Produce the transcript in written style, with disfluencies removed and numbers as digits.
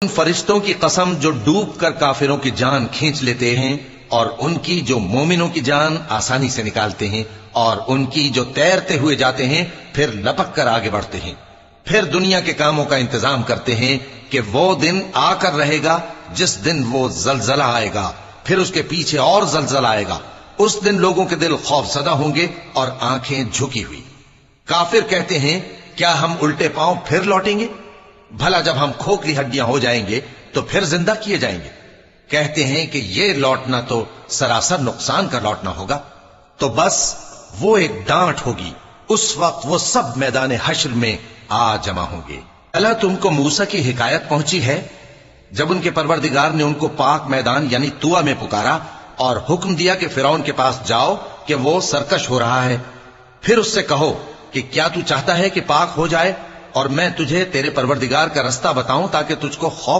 ان فرشتوں کی قسم جو ڈوب کر کافروں کی جان کھینچ لیتے ہیں اور ان کی جو مومنوں کی جان آسانی سے نکالتے ہیں اور ان کی جو تیرتے ہوئے جاتے ہیں پھر لپک کر آگے بڑھتے ہیں، پھر دنیا کے کاموں کا انتظام کرتے ہیں کہ وہ دن آ کر رہے گا جس دن وہ زلزلہ آئے گا، پھر اس کے پیچھے اور زلزلہ آئے گا، اس دن لوگوں کے دل خوف زدہ ہوں گے اور آنکھیں جھکی ہوئی۔ کافر کہتے ہیں کیا ہم الٹے پاؤں پھر لوٹیں گے؟ بھلا جب ہم کھوکھلی ہڈیاں ہو جائیں گے تو پھر زندہ کیے جائیں گے؟ کہتے ہیں کہ یہ لوٹنا تو سراسر نقصان کا لوٹنا ہوگا۔ تو بس وہ ایک ڈانٹ ہوگی، اس وقت وہ سب میدان حشر میں آ جمع ہوں گے۔ اللہ تم کو موسیٰ کی حکایت پہنچی ہے جب ان کے پروردگار نے ان کو پاک میدان یعنی طویٰ میں پکارا اور حکم دیا کہ فرعون کے پاس جاؤ کہ وہ سرکش ہو رہا ہے، پھر اس سے کہو کہ کیا تو چاہتا ہے کہ پاک ہو جائے اور میں تجھے تیرے پروردگار کا رستہ بتاؤں تاکہ تجھ کو خوف